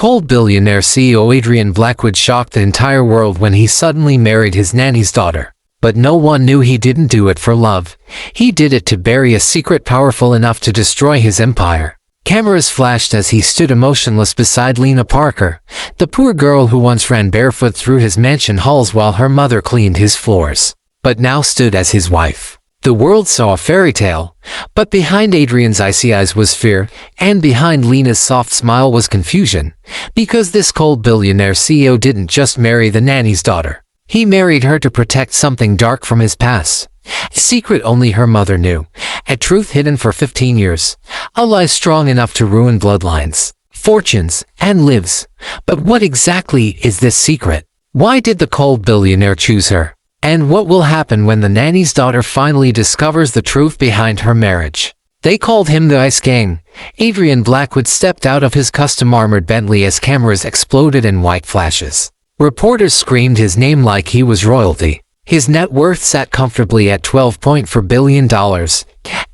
Cold billionaire CEO Adrian Blackwood shocked the entire world when he suddenly married his nanny's daughter. But no one knew he didn't do it for love. He did it to bury a secret powerful enough to destroy his empire. Cameras flashed as he stood emotionless beside Lena Parker, the poor girl who once ran barefoot through his mansion halls while her mother cleaned his floors, but now stood as his wife. The world saw a fairy tale, but behind Adrian's icy eyes was fear, and behind Lena's soft smile was confusion, because this cold billionaire CEO didn't just marry the nanny's daughter. He married her to protect something dark from his past, a secret only her mother knew, a truth hidden for 15 years, a lie strong enough to ruin bloodlines, fortunes, and lives. But what exactly is this secret? Why did the cold billionaire choose her? And what will happen when the nanny's daughter finally discovers the truth behind her marriage? They called him the Ice King. Adrian Blackwood stepped out of his custom-armored Bentley as cameras exploded in white flashes. Reporters screamed his name like he was royalty. His net worth sat comfortably at $12.4 billion.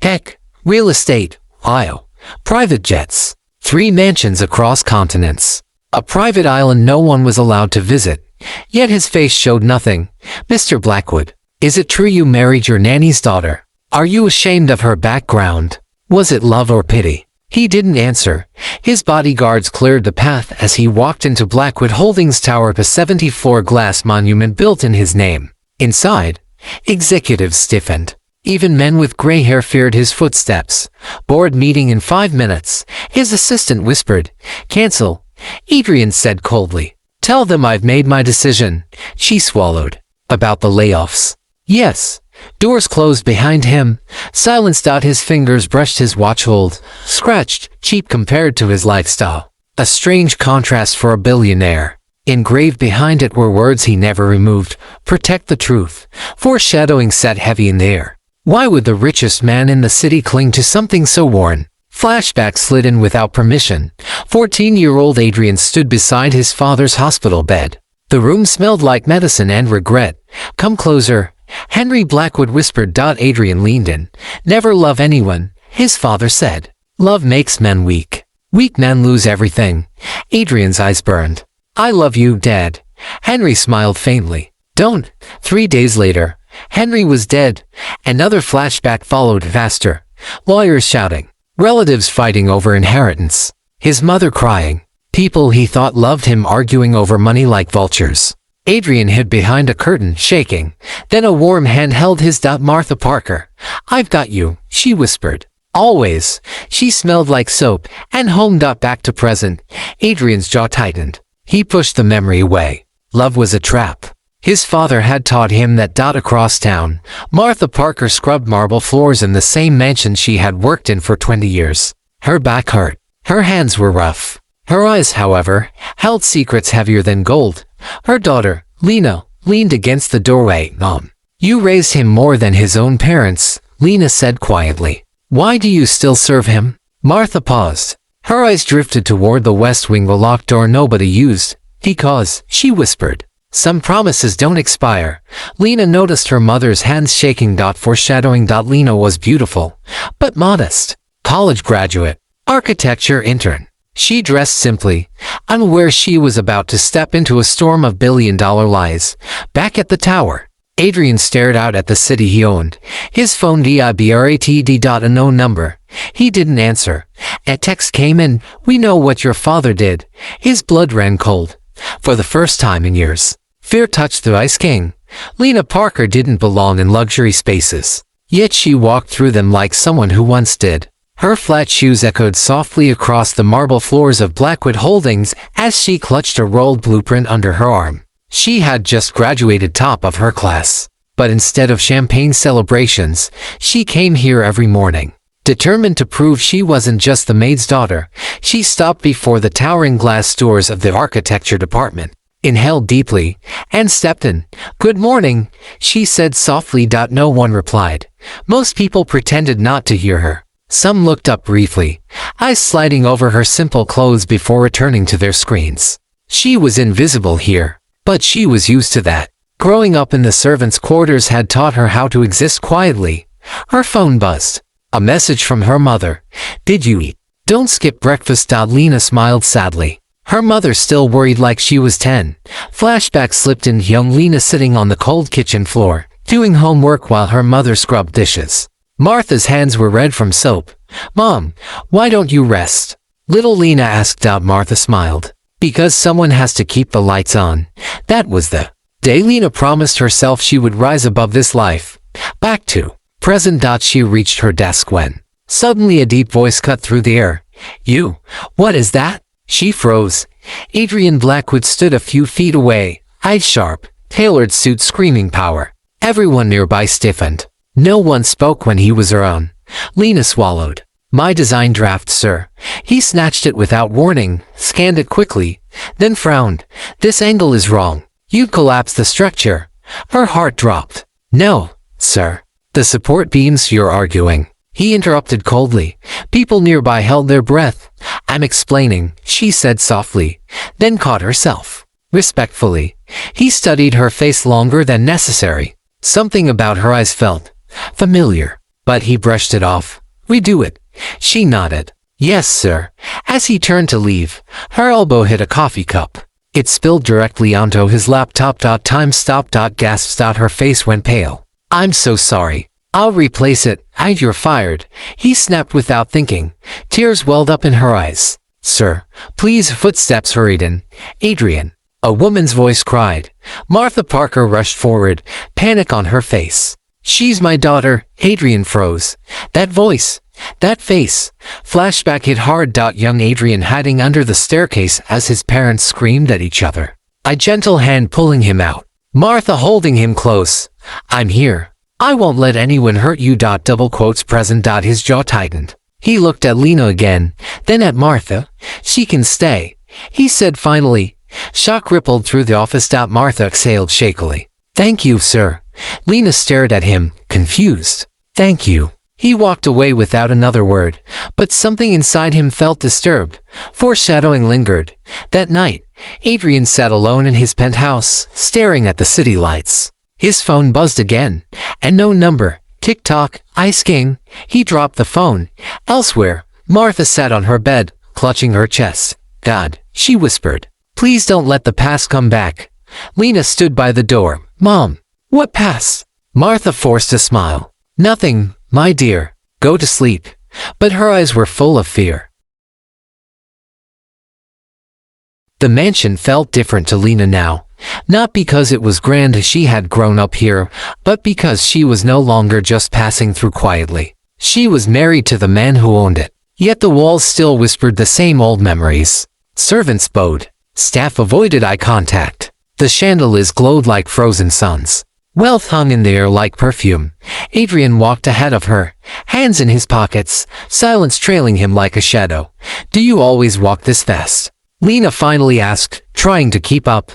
Tech, real estate, oil, private jets, 3 mansions across continents, a private island no one was allowed to visit. Yet his face showed nothing. Mr. Blackwood, is it true you married your nanny's daughter? Are you ashamed of her background? Was it love or pity? He didn't answer. His bodyguards cleared the path as he walked into Blackwood Holdings Tower, a 70-floor glass monument built in his name. Inside, executives stiffened. Even men with gray hair feared his footsteps. Board meeting in 5 minutes. His assistant whispered, "Cancel," Adrian said coldly. "Tell them I've made my decision." She swallowed. About the layoffs. Yes. Doors closed behind him. Silenced out, his fingers brushed his watch hold. Scratched, cheap compared to his lifestyle. A strange contrast for a billionaire. Engraved behind it were words he never removed. Protect the truth. Foreshadowing sat heavy in the air. Why would the richest man in the city cling to something so worn? Flashbacks slid in without permission. 14-year-old Adrian stood beside his father's hospital bed. The room smelled like medicine and regret. "Come closer," Henry Blackwood whispered. Adrian leaned in. "Never love anyone," his father said. "Love makes men weak. Weak men lose everything." Adrian's eyes burned. "I love you, Dad." Henry smiled faintly. "Don't." 3 days later, Henry was dead. Another flashback followed, faster. Lawyers shouting. Relatives fighting over inheritance. His mother crying. People he thought loved him arguing over money like vultures. Adrian hid behind a curtain, shaking. Then a warm hand held his. "Martha Parker. I've got you," she whispered. "Always." She smelled like soap, and home. Back to present. Adrian's jaw tightened. He pushed the memory away. Love was a trap. His father had taught him that. Across town, Martha Parker scrubbed marble floors in the same mansion she had worked in for 20 years. Her back hurt. Her hands were rough. Her eyes, however, held secrets heavier than gold. Her daughter, Lena, leaned against the doorway. "Mom, you raised him more than his own parents," Lena said quietly. "Why do you still serve him?" Martha paused. Her eyes drifted toward the west wing, the locked door nobody used. "Because," she whispered, "some promises don't expire." Lena noticed her mother's hands shaking. Foreshadowing. Lena was beautiful, but modest. College graduate. Architecture intern. She dressed simply, unaware she was about to step into a storm of billion-dollar lies. Back at the tower, Adrian stared out at the city he owned. His phone vibrated. A known number. He didn't answer. A text came in. "We know what your father did." His blood ran cold. For the first time in years, fear touched the Ice King. Lena Parker didn't belong in luxury spaces. Yet she walked through them like someone who once did. Her flat shoes echoed softly across the marble floors of Blackwood Holdings as she clutched a rolled blueprint under her arm. She had just graduated top of her class. But instead of champagne celebrations, she came here every morning. Determined to prove she wasn't just the maid's daughter, she stopped before the towering glass doors of the architecture department, inhaled deeply, and stepped in. "Good morning," she said softly. No one replied. Most people pretended not to hear her. Some looked up briefly, eyes sliding over her simple clothes before returning to their screens. She was invisible here, but she was used to that. Growing up in the servants' quarters had taught her how to exist quietly. Her phone buzzed. A message from her mother. "Did you eat? Don't skip breakfast." Lena smiled sadly. Her mother still worried like she was 10. Flashback slipped in young Lena sitting on the cold kitchen floor, doing homework while her mother scrubbed dishes. Martha's hands were red from soap. "Mom, why don't you rest?" Little Lena asked out. Martha smiled. "Because someone has to keep the lights on." That was the day Lena promised herself she would rise above this life. Back to present. She reached her desk when suddenly a deep voice cut through the air. "You, what is that?" She froze. Adrian Blackwood stood a few feet away, eyes sharp, tailored suit screaming power. Everyone nearby stiffened. No one spoke when he was around. Lena swallowed. "My design draft, sir." He snatched it without warning, scanned it quickly, then frowned. "This angle is wrong. You'd collapse the structure." Her heart dropped. "No, sir. The support beams you're arguing." He interrupted coldly. People nearby held their breath. "I'm explaining," she said softly, then caught herself. Respectfully. He studied her face longer than necessary. Something about her eyes felt familiar, but he brushed it off. "Redo it." She nodded. "Yes, sir." As he turned to leave, her elbow hit a coffee cup. It spilled directly onto his laptop. Time stop. Gasps. Her face went pale. "I'm so sorry. I'll replace it." "You're fired." He snapped without thinking. Tears welled up in her eyes. "Sir, please." Footsteps hurried in. "Adrian." A woman's voice cried. Martha Parker rushed forward, panic on her face. "She's my daughter." Adrian froze. That voice. That face. Flashback hit hard. Young Adrian hiding under the staircase as his parents screamed at each other. A gentle hand pulling him out. Martha holding him close. "I'm here. I won't let anyone hurt you." Double quotes present. His jaw tightened. He looked at Lena again, then at Martha. "She can stay," he said finally. Shock rippled through the office. Martha exhaled shakily. "Thank you, sir." Lena stared at him, confused. "Thank you." He walked away without another word, but something inside him felt disturbed. Foreshadowing lingered. That night, Adrian sat alone in his penthouse, staring at the city lights. His phone buzzed again, and no number. Tick-tock, Ice King. He dropped the phone. Elsewhere, Martha sat on her bed, clutching her chest. "God," she whispered. "Please don't let the past come back." Lena stood by the door. "Mom, what past?" Martha forced a smile. "Nothing, my dear. Go to sleep." But her eyes were full of fear. The mansion felt different to Lena now. Not because it was grand as she had grown up here, but because she was no longer just passing through quietly. She was married to the man who owned it. Yet the walls still whispered the same old memories. Servants bowed. Staff avoided eye contact. The chandeliers glowed like frozen suns. Wealth hung in the air like perfume. Adrian walked ahead of her, hands in his pockets, silence trailing him like a shadow. "Do you always walk this fast?" Lena finally asked, trying to keep up.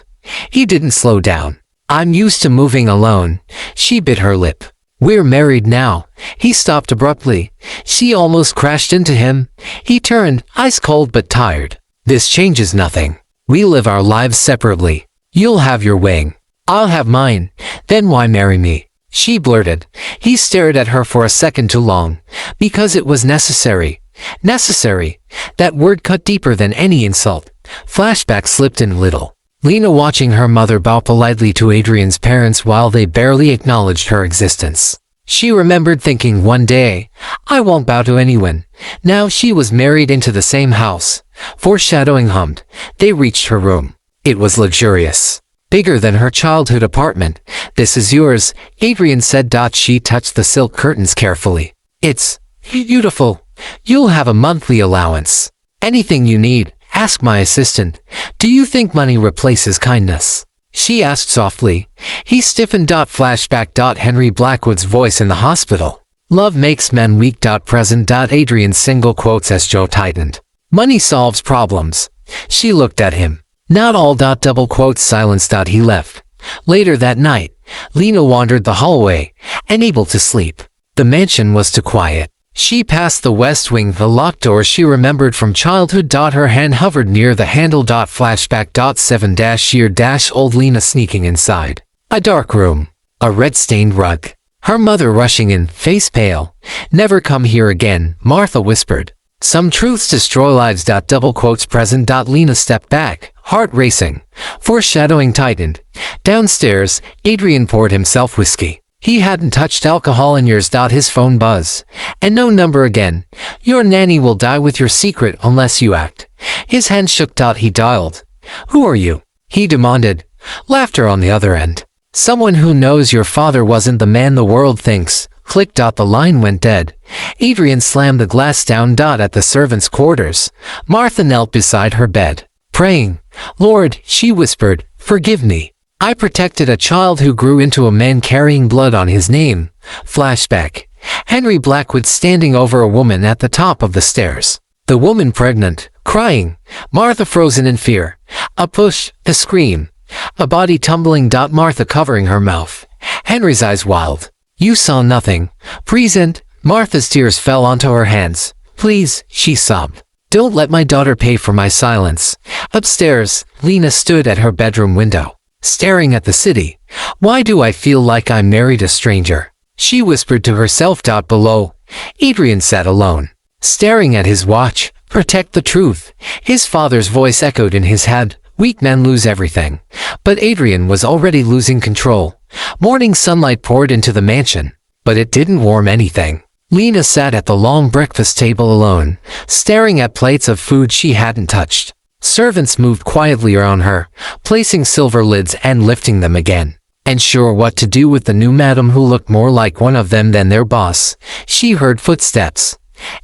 He didn't slow down. "I'm used to moving alone." She bit her lip. "We're married now." He stopped abruptly. She almost crashed into him. He turned, ice cold but tired. "This changes nothing. We live our lives separately. You'll have your wing. I'll have mine. Then why marry me?" She blurted. He stared at her for a second too long. Because it was necessary. Necessary. That word cut deeper than any insult. Flashback slipped in little. Lena watching her mother bow politely to Adrian's parents while they barely acknowledged her existence. She remembered thinking one day, "I won't bow to anyone." Now she was married into the same house. Foreshadowing hummed. They reached her room. It was luxurious. Bigger than her childhood apartment. "This is yours," Adrian said. She touched the silk curtains carefully. "It's beautiful. You'll have a monthly allowance. Anything you need, ask my assistant." "Do you think money replaces kindness?" she asked softly. He stiffened. Flashback. Henry Blackwood's voice in the hospital. "Love makes men weak." Present. Adrian's single quotes as Joe tightened. "Money solves problems." She looked at him. "Not all." Double quotes silence. He left. Later that night, Lena wandered the hallway, unable to sleep. The mansion was too quiet. She passed the west wing, the locked door she remembered from childhood. Her hand hovered near the handle. Flashback. 7-year old Lena sneaking inside. A dark room. A red-stained rug. Her mother rushing in, face pale. "Never come here again," Martha whispered. Some truths destroy lives. Double quotes present. Lena stepped back, heart racing. Foreshadowing tightened. Downstairs, Adrian poured himself whiskey. He hadn't touched alcohol in years. His phone buzzed. And no number again. Your nanny will die with your secret unless you act. His hand shook. He dialed. Who are you? He demanded. Laughter on the other end. Someone who knows your father wasn't the man the world thinks. Click. The line went dead. Adrian slammed the glass down. At the servants' quarters, Martha knelt beside her bed, praying. Lord, she whispered, forgive me. I protected a child who grew into a man carrying blood on his name. Flashback. Henry Blackwood standing over a woman at the top of the stairs. The woman pregnant, crying. Martha frozen in fear. A push, a scream. A body tumbling. Martha covering her mouth. Henry's eyes wild. You saw nothing. Present. Martha's tears fell onto her hands. Please, she sobbed. Don't let my daughter pay for my silence. Upstairs, Lena stood at her bedroom window, staring at the city. Why do I feel like I'm married a stranger? She whispered to herself. Below, Adrian sat alone, staring at his watch. Protect the truth. His father's voice echoed in his head. Weak men lose everything. But Adrian was already losing control. Morning sunlight poured into the mansion, but it didn't warm anything. Lena sat at the long breakfast table alone, staring at plates of food she hadn't touched. Servants moved quietly around her, placing silver lids and lifting them again. Unsure what to do with the new madam who looked more like one of them than their boss, she heard footsteps.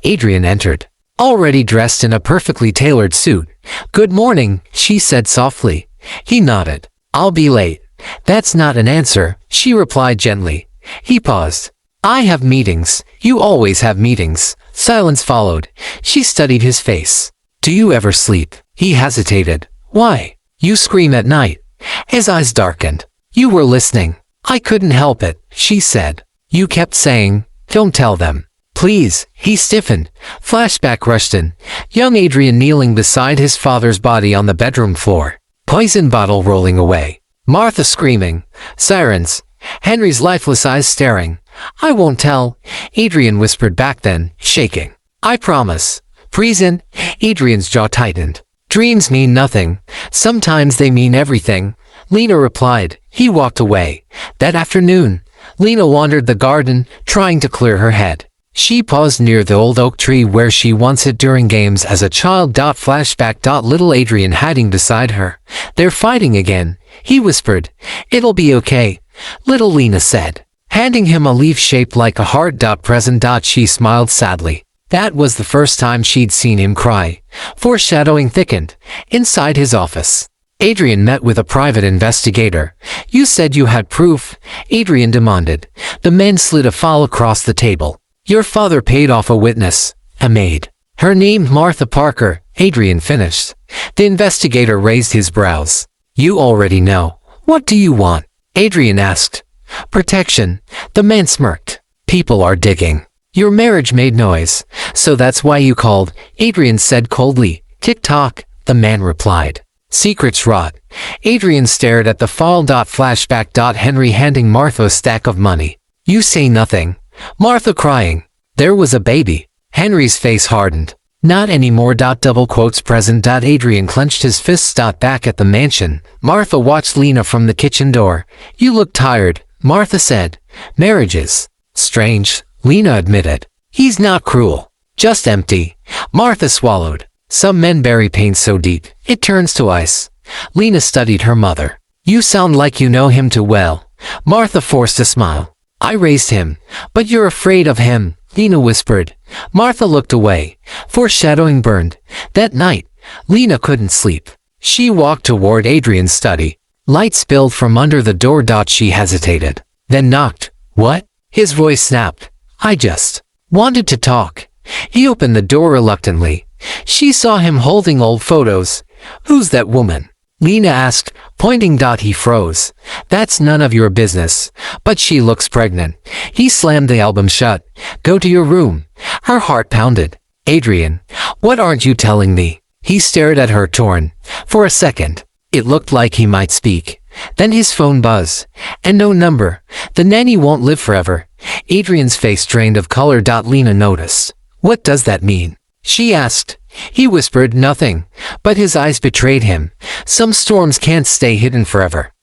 Adrian entered, already dressed in a perfectly tailored suit. Good morning, she said softly. He nodded. I'll be late. That's not an answer, she replied gently. He paused. I have meetings. You always have meetings. Silence followed. She studied his face. Do you ever sleep? He hesitated. Why? You scream at night. His eyes darkened. You were listening. I couldn't help it, she said. You kept saying, don't tell them. Please, he stiffened. Flashback rushed in. Young Adrian kneeling beside his father's body on the bedroom floor. Poison bottle rolling away. Martha screaming. Sirens. Henry's lifeless eyes staring. I won't tell, Adrian whispered back then, shaking. I promise. Present. Adrian's jaw tightened. Dreams mean nothing. Sometimes they mean everything. Lena replied. He walked away. That afternoon, Lena wandered the garden, trying to clear her head. She paused near the old oak tree where she once sat during games as a child. Flashback. Little Adrian hiding beside her. They're fighting again, he whispered. It'll be okay, little Lena said, handing him a leaf shaped like a heart. Present. She smiled sadly. That was the first time she'd seen him cry. Foreshadowing thickened. Inside his office, Adrian met with a private investigator. You said you had proof, Adrian demanded. The man slid a file across the table. Your father paid off a witness, a maid. Her name Martha Parker, Adrian finished. The investigator raised his brows. You already know. What do you want? Adrian asked. Protection. The man smirked. People are digging. Your marriage made noise, so that's why you called, Adrian said coldly. Tick-tock, the man replied. Secrets rot. Adrian stared at the file. Flashback. Henry handing Martha a stack of money. You say nothing. Martha crying. There was a baby. Henry's face hardened. Not anymore. Double quotes present. Adrian clenched his fists. Back at the mansion, Martha watched Lena from the kitchen door. You look tired, Martha said. Marriages. Strange, Lena admitted. He's not cruel. Just empty. Martha swallowed. Some men bury pain so deep, it turns to ice. Lena studied her mother. You sound like you know him too well. Martha forced a smile. I raised him, but you're afraid of him, Lena whispered. Martha looked away. Foreshadowing burned. That night, Lena couldn't sleep. She walked toward Adrian's study. Light spilled from under the door. She hesitated, then knocked. What? His voice snapped. I just wanted to talk. He opened the door reluctantly. She saw him holding old photos. Who's that woman? Lena asked, pointing. He froze. That's none of your business. But she looks pregnant. He slammed the album shut. Go to your room. Her heart pounded. Adrian, what aren't you telling me? He stared at her, torn. For a second, it looked like he might speak. Then his phone buzzed. And no number. The nanny won't live forever. Adrian's face drained of color. Lena noticed. What does that mean? She asked. He whispered nothing, but his eyes betrayed him. Some storms can't stay hidden forever.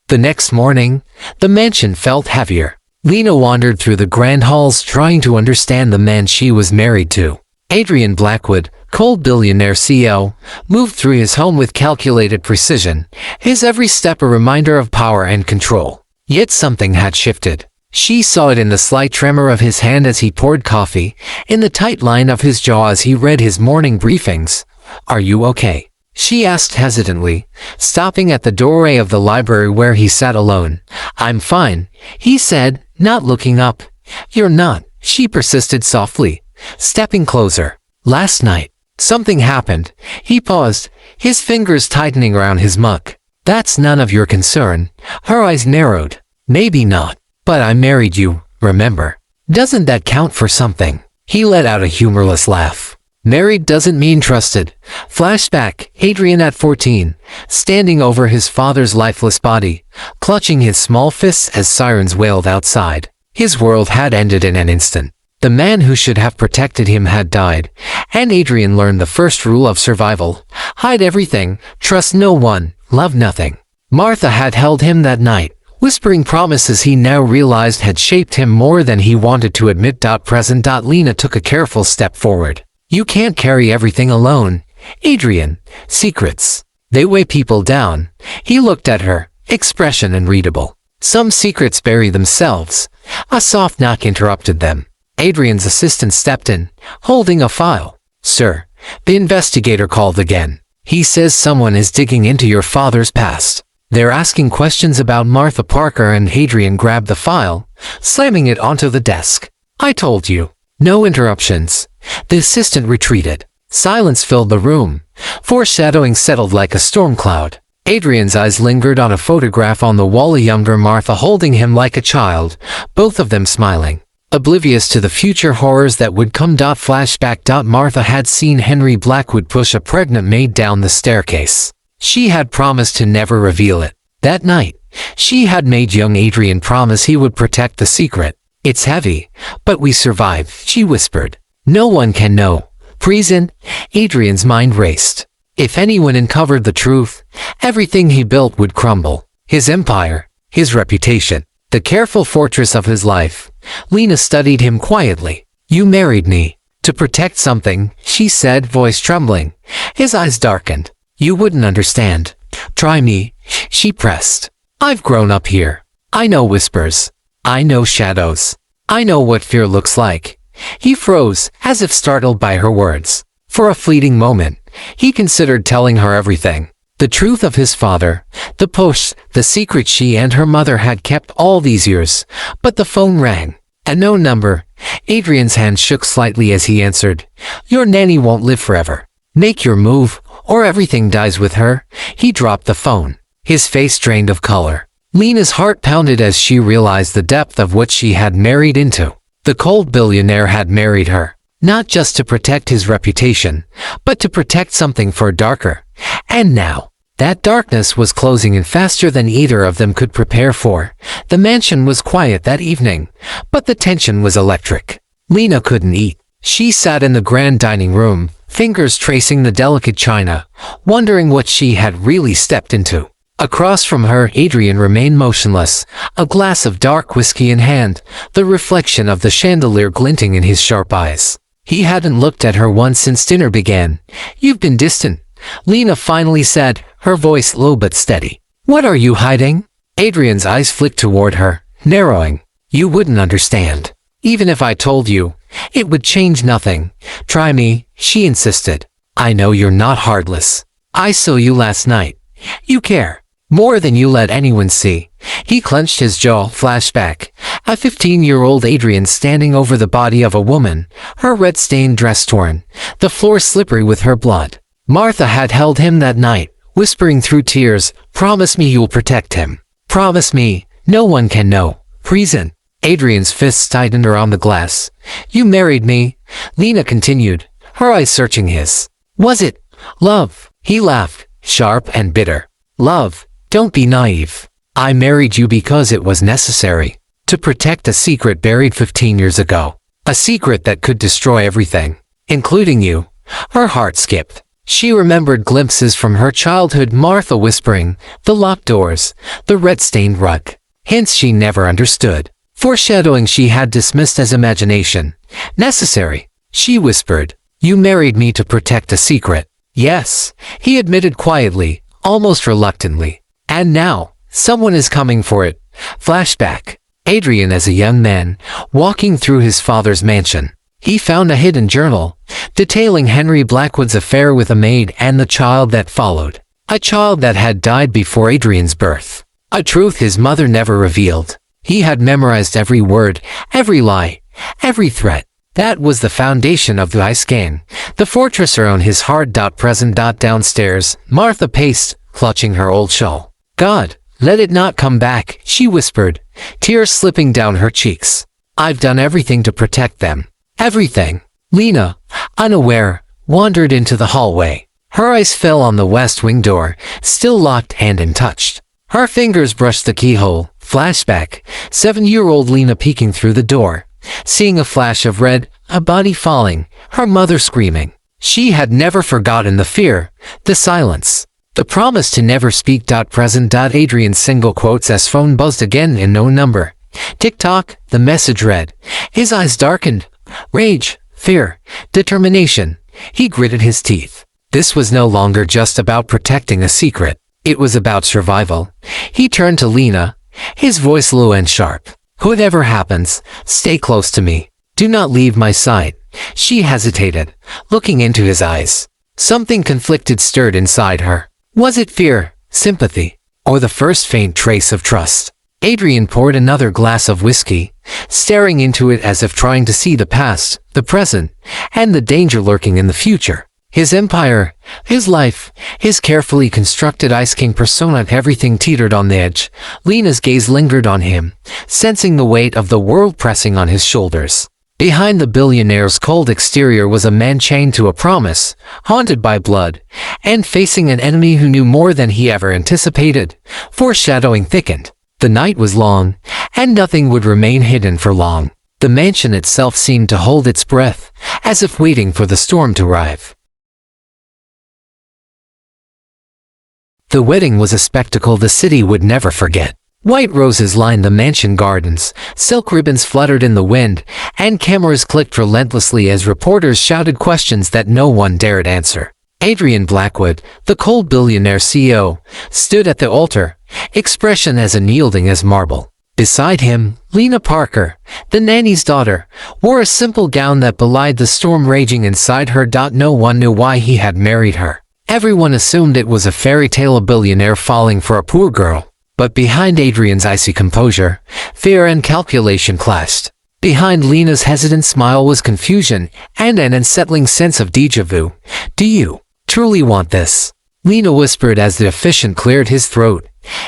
The next morning, the mansion felt heavier. Lena wandered through the grand halls trying to understand the man she was married to. Adrian Blackwood, cold billionaire CEO, moved through his home with calculated precision, his every step a reminder of power and control. Yet something had shifted. She saw it in the slight tremor of his hand as he poured coffee, in the tight line of his jaw as he read his morning briefings. "Are you okay?" she asked hesitantly, stopping at the doorway of the library where he sat alone. "I'm fine," he said, not looking up. "You're not," she persisted softly, stepping closer. "Last night, something happened." He paused, his fingers tightening around his mug. "That's none of your concern." Her eyes narrowed. "Maybe not, but I married you, remember? Doesn't that count for something?" He let out a humorless laugh. "Married doesn't mean trusted." Flashback, Adrian at 14, standing over his father's lifeless body, clutching his small fists as sirens wailed outside. His world had ended in an instant. The man who should have protected him had died, and Adrian learned the first rule of survival: hide everything, trust no one, love nothing. Martha had held him that night, whispering promises he now realized had shaped him more than he wanted to admit. Present. Lena took a careful step forward. "You can't carry everything alone, Adrian. Secrets, they weigh people down." He looked at her, expression unreadable. "Some secrets bury themselves." A soft knock interrupted them. Adrian's assistant stepped in, holding a file. "Sir, the investigator called again. He says someone is digging into your father's past. They're asking questions about Martha Parker." And Adrian grabbed the file, slamming it onto the desk. "I told you." No interruptions. The assistant retreated. Silence filled the room. Foreshadowing settled like a storm cloud. Adrian's eyes lingered on a photograph on the wall, a younger Martha holding him like a child, both of them smiling, oblivious to the future horrors that would come. Flashback. Martha had seen Henry Blackwood push a pregnant maid down the staircase. She had promised to never reveal it. That night, she had made young Adrian promise he would protect the secret. "It's heavy, but we survived," she whispered. "No one can know." Present. Adrian's mind raced. If anyone uncovered the truth, everything he built would crumble. His empire, his reputation, the careful fortress of his life. Lena studied him quietly. "You married me to protect something," she said, voice trembling. His eyes darkened. "You wouldn't understand. Try me," she pressed. "I've grown up here. I know whispers. I know shadows. I know what fear looks like." He froze, as if startled by her words. For a fleeting moment, he considered telling her everything. The truth of his father, the posts, the secret she and her mother had kept all these years. But the phone rang. A known number. Adrian's hand shook slightly as he answered. "Your nanny won't live forever. Make your move, or everything dies with her." He dropped the phone. His face drained of color. Lena's heart pounded as she realized the depth of what she had married into. The cold billionaire had married her, not just to protect his reputation, but to protect something far darker. And now, that darkness was closing in faster than either of them could prepare for. The mansion was quiet that evening, but the tension was electric. Lena couldn't eat. She sat in the grand dining room, fingers tracing the delicate china, wondering what she had really stepped into. Across from her, Adrian remained motionless, a glass of dark whiskey in hand, the reflection of the chandelier glinting in his sharp eyes. He hadn't looked at her once since dinner began. "You've been distant," Lena finally said, her voice low but steady. "What are you hiding?" Adrian's eyes flicked toward her, narrowing. "You wouldn't understand. Even if I told you, it would change nothing." "Try me," she insisted. "I know you're not heartless. I saw you last night. You care. More than you let anyone see." He clenched his jaw. Flashback. A 15-year-old Adrian standing over the body of a woman, her red-stained dress torn, the floor slippery with her blood. Martha had held him that night, whispering through tears, "Promise me you'll protect him. Promise me, no one can know." Present. Adrian's fists tightened around the glass. "You married me," Lena continued, her eyes searching his. "Was it love?" He laughed, sharp and bitter. "Love? Don't be naive. I married you because it was necessary. To protect a secret buried 15 years ago. A secret that could destroy everything, including you. Her heart skipped. She remembered glimpses from her childhood, Martha whispering, the locked doors, the red-stained rug. Hints she never understood. Foreshadowing she had dismissed as imagination. Necessary. She whispered, "You married me to protect a secret." Yes, he admitted quietly, almost reluctantly. And now, someone is coming for it. Flashback. Adrian as a young man, walking through his father's mansion. He found a hidden journal, detailing Henry Blackwood's affair with a maid and the child that followed. A child that had died before Adrian's birth. A truth his mother never revealed. He had memorized every word, every lie, every threat. That was the foundation of the ice gang. The fortress around his heart. Present. Downstairs, Martha paced, clutching her old shawl. "God, let it not come back," she whispered, tears slipping down her cheeks. "I've done everything to protect them. Everything." Lena, unaware, wandered into the hallway. Her eyes fell on the west wing door, still locked and untouched. Her fingers brushed the keyhole. Flashback. 7-year-old Lena peeking through the door, seeing a flash of red, a body falling, her mother screaming. She had never forgotten the fear, the silence, the promise to never speak. Present. Adrian's single quotes as phone buzzed again in no number. Tick-tock, the message read. His eyes darkened. Rage, fear, determination. He gritted his teeth. This was no longer just about protecting a secret. It was about survival. He turned to Lena, his voice low and sharp. "Whatever happens, stay close to me. Do not leave my side." She hesitated, looking into his eyes. Something conflicted stirred inside her. Was it fear, sympathy, or the first faint trace of trust? Adrian poured another glass of whiskey, staring into it as if trying to see the past, the present, and the danger lurking in the future. His empire, his life, his carefully constructed Ice King persona, everything teetered on the edge. Lena's gaze lingered on him, sensing the weight of the world pressing on his shoulders. Behind the billionaire's cold exterior was a man chained to a promise, haunted by blood, and facing an enemy who knew more than he ever anticipated. Foreshadowing thickened. The night was long, and nothing would remain hidden for long. The mansion itself seemed to hold its breath, as if waiting for the storm to arrive. The wedding was a spectacle the city would never forget. White roses lined the mansion gardens, silk ribbons fluttered in the wind, and cameras clicked relentlessly as reporters shouted questions that no one dared answer. Adrian Blackwood, the cold billionaire CEO, stood at the altar, expression as unyielding as marble. Beside him, Lena Parker, the nanny's daughter, wore a simple gown that belied the storm raging inside her. No one knew why he had married her. Everyone assumed it was a fairy tale, a billionaire falling for a poor girl. But behind Adrian's icy composure, fear and calculation clashed. Behind Lena's hesitant smile was confusion and an unsettling sense of déjà vu. "Do you truly want this?" Lena whispered as the officiant cleared his throat.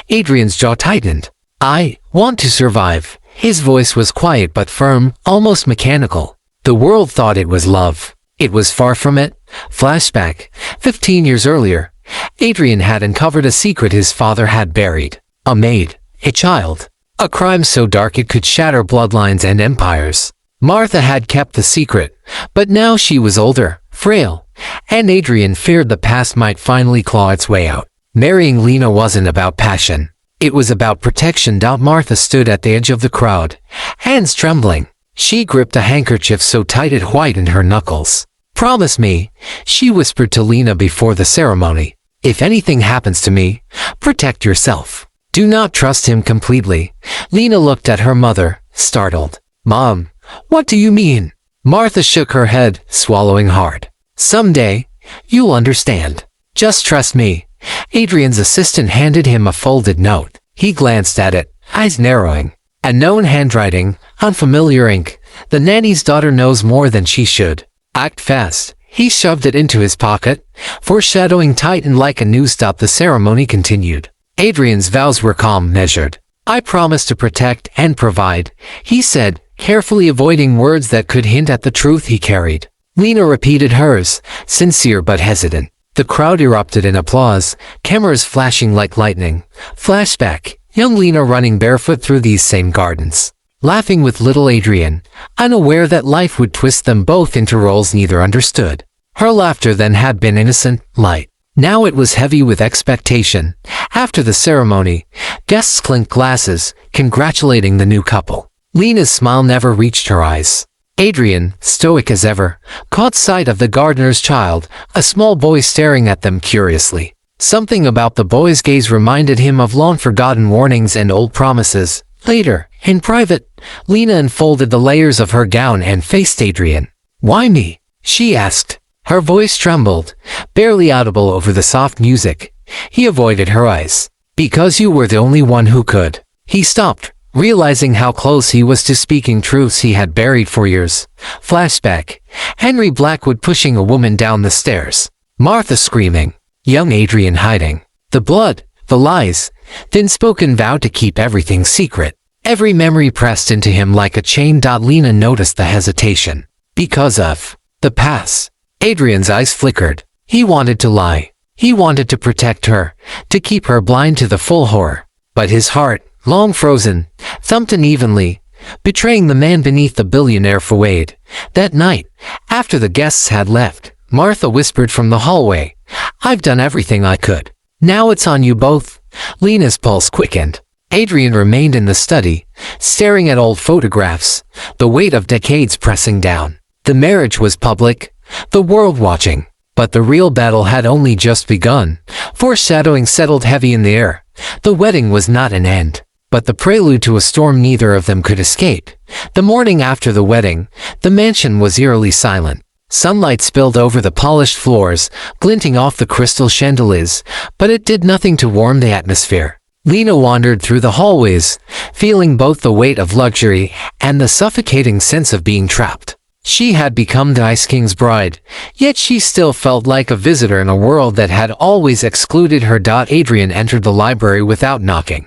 Adrian's jaw tightened. "I want to survive." His voice was quiet but firm, almost mechanical. The world thought it was love. It was far from it. Flashback. 15 years earlier, Adrian had uncovered a secret his father had buried. A maid. A child. A crime so dark it could shatter bloodlines and empires. Martha had kept the secret, but now she was older, frail, and Adrian feared the past might finally claw its way out. Marrying Lena wasn't about passion. It was about protection. Martha stood at the edge of the crowd, hands trembling. She gripped a handkerchief so tight it whitened her knuckles. "Promise me," she whispered to Lena before the ceremony. "If anything happens to me, protect yourself. Do not trust him completely." Lena looked at her mother, startled. "Mom, what do you mean?" Martha shook her head, swallowing hard. "Someday, you'll understand. Just trust me." Adrian's assistant handed him a folded note. He glanced at it, eyes narrowing. Unknown handwriting, unfamiliar ink. The nanny's daughter knows more than she should. Act fast. He shoved it into his pocket, foreshadowing tightened like a noose. The ceremony continued. Adrian's vows were calm, measured. "I promise to protect and provide," he said, carefully avoiding words that could hint at the truth he carried. Lena repeated hers, sincere but hesitant. The crowd erupted in applause, cameras flashing like lightning. Flashback. Young Lena running barefoot through these same gardens. laughing with little Adrian, unaware that life would twist them both into roles neither understood. Her laughter then had been innocent, light. Now it was heavy with expectation. After the ceremony, guests clinked glasses, congratulating the new couple. Lena's smile never reached her eyes. Adrian, stoic as ever, caught sight of the gardener's child, a small boy staring at them curiously. Something about the boy's gaze reminded him of long-forgotten warnings and old promises. Later, in private, Lena unfolded the layers of her gown and faced Adrian. "Why me?" she asked. Her voice trembled, barely audible over the soft music. He avoided her eyes. "Because you were the only one who could." He stopped, realizing how close he was to speaking truths he had buried for years. Flashback. Henry Blackwood pushing a woman down the stairs. Martha screaming. Young Adrian hiding. The blood, the lies. The unspoken vow to keep everything secret. Every memory pressed into him like a chain. Lena noticed the hesitation. Because of the past. Adrian's eyes flickered. He wanted to lie. He wanted to protect her, to keep her blind to the full horror. But his heart, long frozen, thumped unevenly, betraying the man beneath the billionaire facade. That night, after the guests had left, Martha whispered from the hallway, "I've done everything I could. Now it's on you both." Lena's pulse quickened. Adrian remained in the study, staring at old photographs, the weight of decades pressing down. The marriage was public, the world watching. But the real battle had only just begun. Foreshadowing settled heavy in the air. The wedding was not an end, but the prelude to a storm neither of them could escape. The morning after the wedding, the mansion was eerily silent. Sunlight spilled over the polished floors, glinting off the crystal chandeliers, but it did nothing to warm the atmosphere. Lena wandered through the hallways, feeling both the weight of luxury and the suffocating sense of being trapped. She had become the Ice King's bride, yet she still felt like a visitor in a world that had always excluded her. Adrian entered the library without knocking,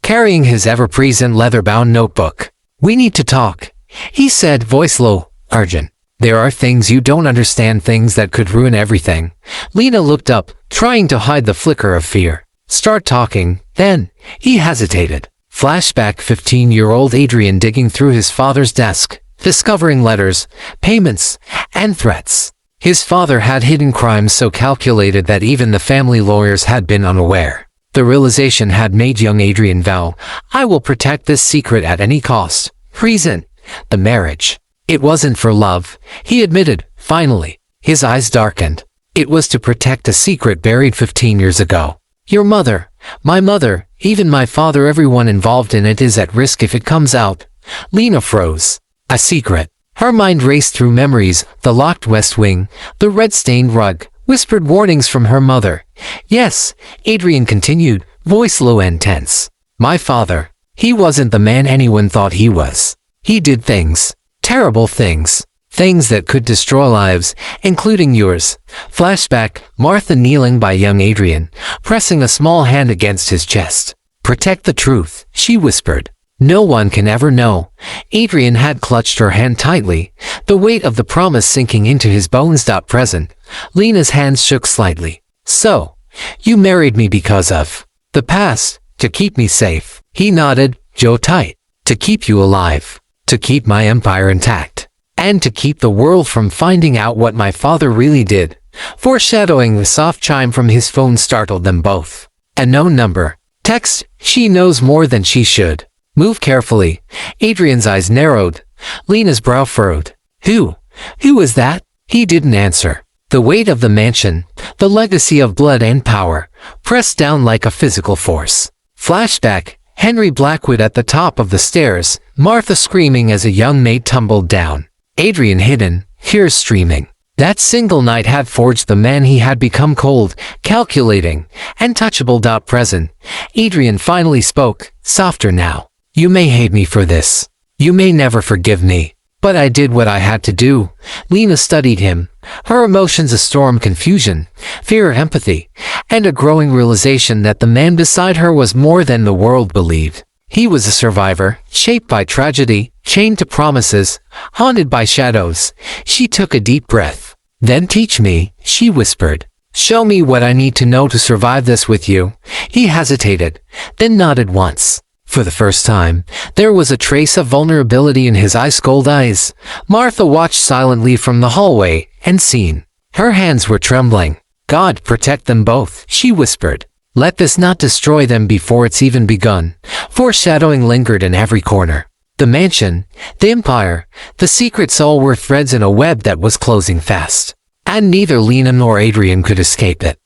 carrying his ever-present leather-bound notebook. "We need to talk," he said, voice low, urgent. "There are things you don't understand, things that could ruin everything." Lena looked up, trying to hide the flicker of fear. "Start talking." Then, he hesitated. Flashback. 15-year-old Adrian digging through his father's desk, discovering letters, payments, and threats. His father had hidden crimes so calculated that even the family lawyers had been unaware. The realization had made young Adrian vow, "I will protect this secret at any cost." Reason: the marriage. It wasn't for love, he admitted, finally. His eyes darkened. It was to protect a secret buried 15 years ago. "Your mother, my mother, even my father, everyone involved in it is at risk if it comes out." Lena froze. A secret. Her mind raced through memories, the locked West Wing, the red-stained rug, whispered warnings from her mother. "Yes," Adrian continued, voice low and tense. "My father. He wasn't the man anyone thought he was. He did things. Terrible things. Things that could destroy lives, including yours." Flashback. Martha kneeling by young Adrian, pressing a small hand against his chest. "Protect the truth," she whispered. "No one can ever know." Adrian had clutched her hand tightly, the weight of the promise sinking into his bones. Present. Lena's hands shook slightly. "So, you married me because of the past, to keep me safe." He nodded, jaw tight. "To keep you alive, to keep my empire intact, and to keep the world from finding out what my father really did." Foreshadowing. The soft chime from his phone startled them both. A known number. Text. "She knows more than she should. Move carefully." Adrian's eyes narrowed. Lena's brow furrowed. Who was that?" He didn't answer. The weight of the mansion, the legacy of blood and power, pressed down like a physical force. Flashback. Henry Blackwood at the top of the stairs, Martha screaming as a young maid tumbled down. Adrian hidden, tears streaming. That single night had forged the man he had become, cold, calculating, untouchable. Present. Adrian finally spoke, softer now. "You may hate me for this. You may never forgive me. But I did what I had to do." Lena studied him, her emotions a storm: confusion, fear, empathy, and a growing realization that the man beside her was more than the world believed. He was a survivor, shaped by tragedy, chained to promises, haunted by shadows. She took a deep breath. "Then teach me," she whispered. "Show me what I need to know to survive this with you." He hesitated, then nodded once. For the first time, there was a trace of vulnerability in his ice-cold eyes. Martha watched silently from the hallway, and seen. Her hands were trembling. God protect them both, she whispered. Let this not destroy them before it's even begun. Foreshadowing lingered in every corner. The mansion, the empire, the secrets all were threads in a web that was closing fast. And neither Lena nor Adrian could escape it.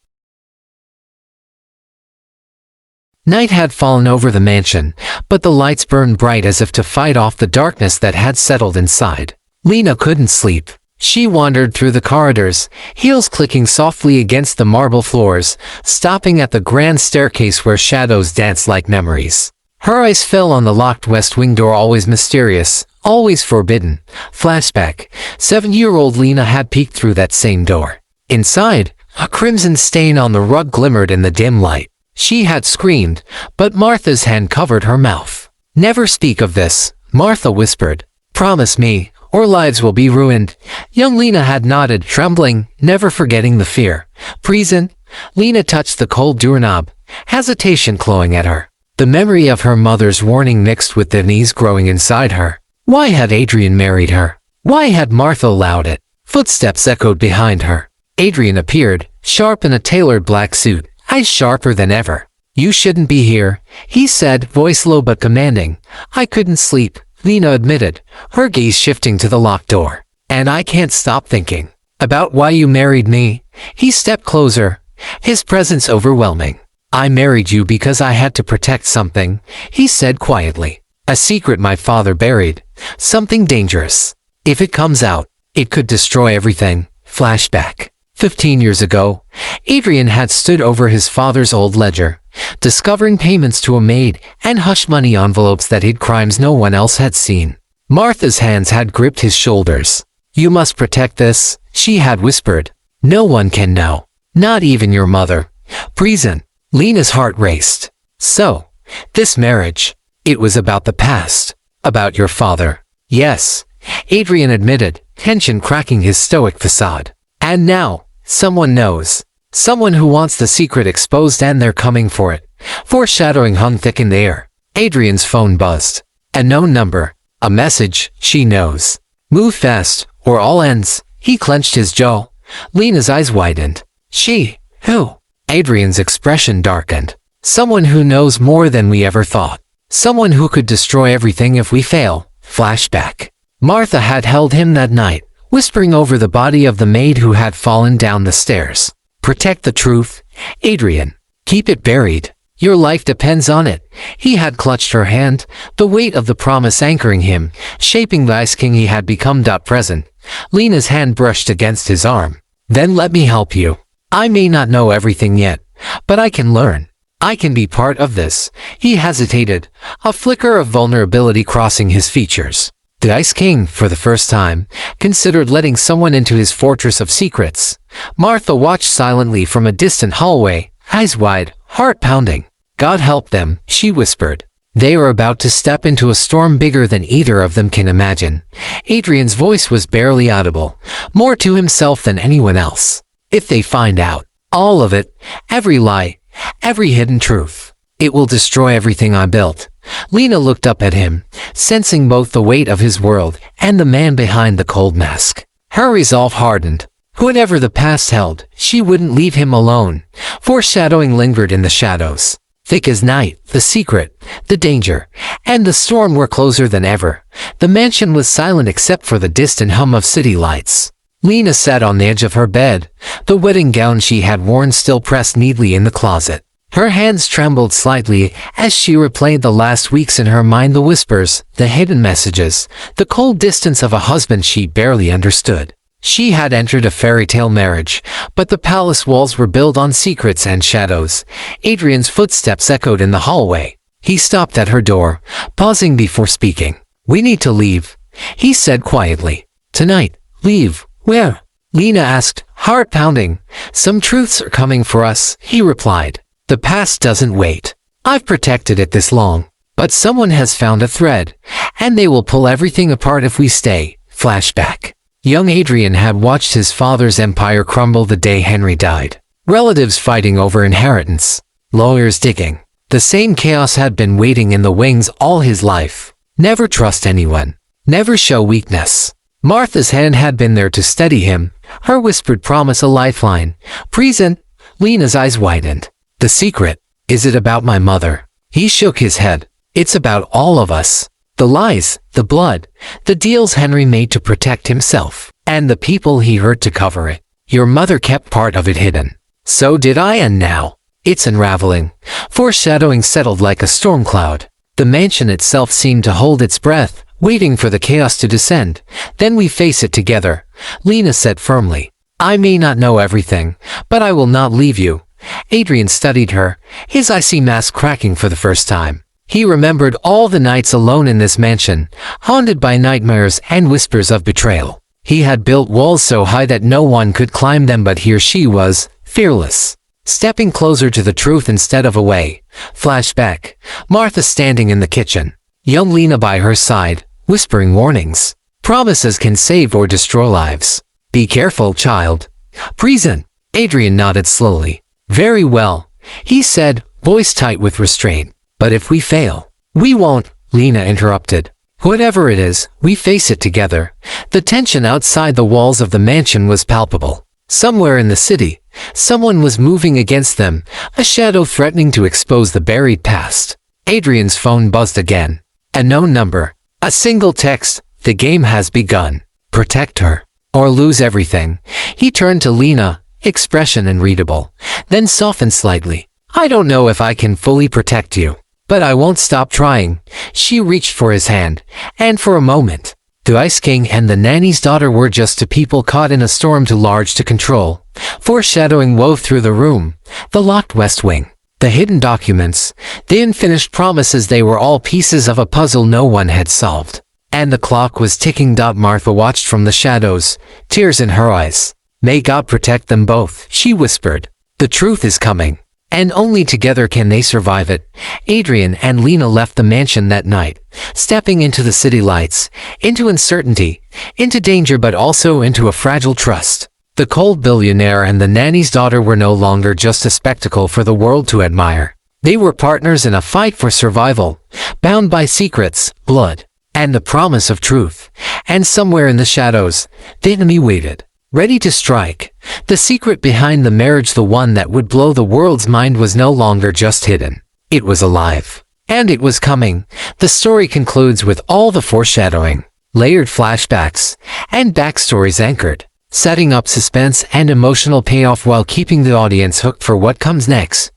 Night had fallen over the mansion, but the lights burned bright as if to fight off the darkness that had settled inside. Lena couldn't sleep. She wandered through the corridors, heels clicking softly against the marble floors, stopping at the grand staircase where shadows danced like memories. Her eyes fell on the locked west wing door, always mysterious, always forbidden. Flashback. 7-year-old Lena had peeked through that same door. Inside, a crimson stain on the rug glimmered in the dim light. She had screamed, but Martha's hand covered her mouth. Never speak of this, Martha whispered. Promise me, or lives will be ruined. Young Lena had nodded, trembling, never forgetting the fear. Present. Lena touched the cold doorknob, hesitation clawing at her. The memory of her mother's warning mixed with the unease growing inside her. Why had Adrian married her? Why had Martha allowed it? Footsteps echoed behind her. Adrian appeared, sharp in a tailored black suit, eyes sharper than ever. You shouldn't be here, he said, voice low but commanding. I couldn't sleep, Lena admitted, her gaze shifting to the locked door. And I can't stop thinking about why you married me. He stepped closer, his presence overwhelming. I married you because I had to protect something, he said quietly. A secret my father buried. Something dangerous. If it comes out, it could destroy everything. Flashback. 15 years ago, Adrian had stood over his father's old ledger, discovering payments to a maid and hush money envelopes that hid crimes no one else had seen. Martha's hands had gripped his shoulders. You must protect this, she had whispered. No one can know. Not even your mother. Present. Lena's heart raced. So, this marriage, it was about the past. About your father. Yes, Adrian admitted, tension cracking his stoic facade. And now, someone knows. Someone who wants the secret exposed, and they're coming for it. Foreshadowing hung thick in the air. Adrian's phone buzzed. A known number. A message, she knows. Move fast, or all ends. He clenched his jaw. Lena's eyes widened. She? Who? Adrian's expression darkened. Someone who knows more than we ever thought. Someone who could destroy everything if we fail. Flashback. Martha had held him that night, whispering over the body of the maid who had fallen down the stairs. Protect the truth, Adrian. Keep it buried. Your life depends on it. He had clutched her hand, the weight of the promise anchoring him, shaping the ice king he had become. Present. Lena's hand brushed against his arm. Then let me help you. I may not know everything yet, but I can learn. I can be part of this. He hesitated, a flicker of vulnerability crossing his features. The Ice King, for the first time, considered letting someone into his fortress of secrets. Martha watched silently from a distant hallway, eyes wide, heart pounding. God help them, she whispered. They are about to step into a storm bigger than either of them can imagine. Adrian's voice was barely audible, more to himself than anyone else. If they find out, all of it, every lie, every hidden truth, it will destroy everything I built. Lena looked up at him, sensing both the weight of his world and the man behind the cold mask. Her resolve hardened. Whatever the past held, she wouldn't leave him alone. Foreshadowing lingered in the shadows. Thick as night, the secret, the danger, and the storm were closer than ever. The mansion was silent except for the distant hum of city lights. Lena sat on the edge of her bed, the wedding gown she had worn still pressed neatly in the closet. Her hands trembled slightly as she replayed the last weeks in her mind, the whispers, the hidden messages, the cold distance of a husband she barely understood. She had entered a fairy tale marriage, but the palace walls were built on secrets and shadows. Adrian's footsteps echoed in the hallway. He stopped at her door, pausing before speaking. We need to leave, he said quietly. Tonight. Leave. Where? Lena asked, heart pounding. Some truths are coming for us, he replied. The past doesn't wait. I've protected it this long. But someone has found a thread, and they will pull everything apart if we stay. Flashback. Young Adrian had watched his father's empire crumble the day Henry died. Relatives fighting over inheritance. Lawyers digging. The same chaos had been waiting in the wings all his life. Never trust anyone. Never show weakness. Martha's hand had been there to steady him, her whispered promise a lifeline. Present. Lena's eyes widened. The secret. Is it about my mother? He shook his head. It's about all of us. The lies, the blood, the deals Henry made to protect himself, and the people he hurt to cover it. Your mother kept part of it hidden. So did I, and now it's unraveling. Foreshadowing settled like a storm cloud. The mansion itself seemed to hold its breath, waiting for the chaos to descend. Then we face it together, Lena said firmly. I may not know everything, but I will not leave you. Adrian studied her, his icy mask cracking for the first time. He remembered all the nights alone in this mansion, haunted by nightmares and whispers of betrayal. He had built walls so high that no one could climb them, but here she was, fearless, stepping closer to the truth instead of away. Flashback. Martha standing in the kitchen, young Lena by her side, whispering warnings. Promises can save or destroy lives. Be careful, child. Present. Adrian nodded slowly. Very well, he said, voice tight with restraint. But if we fail, we won't, Lena interrupted. Whatever it is, we face it together. The tension outside the walls of the mansion was palpable. Somewhere in the city, someone was moving against them, a shadow threatening to expose the buried past. Adrian's phone buzzed again. A known number. A single text. The game has begun. Protect her, or lose everything. He turned to Lena, expression unreadable, then softened slightly. I don't know if I can fully protect you, but I won't stop trying. She reached for his hand, and for a moment, the Ice King and the nanny's daughter were just two people caught in a storm too large to control. Foreshadowing wove through the room, the locked West Wing, the hidden documents, the unfinished promises. They were all pieces of a puzzle no one had solved. And the clock was ticking. Martha watched from the shadows, tears in her eyes. May God protect them both, she whispered. The truth is coming, and only together can they survive it. Adrian and Lena left the mansion that night, stepping into the city lights, into uncertainty, into danger, but also into a fragile trust. The cold billionaire and the nanny's daughter were no longer just a spectacle for the world to admire. They were partners in a fight for survival, bound by secrets, blood, and the promise of truth. And somewhere in the shadows, the enemy waited, ready to strike. The secret behind the marriage, the one that would blow the world's mind, was no longer just hidden. It was alive. And it was coming. The story concludes with all the foreshadowing, layered flashbacks, and backstories anchored, setting up suspense and emotional payoff while keeping the audience hooked for what comes next.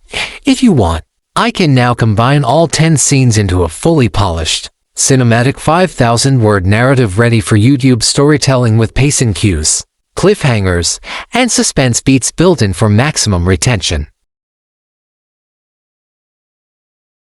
If you want, I can now combine all 10 scenes into a fully polished, cinematic 5,000-word narrative ready for YouTube storytelling with pacing cues, cliffhangers, and suspense beats built in for maximum retention.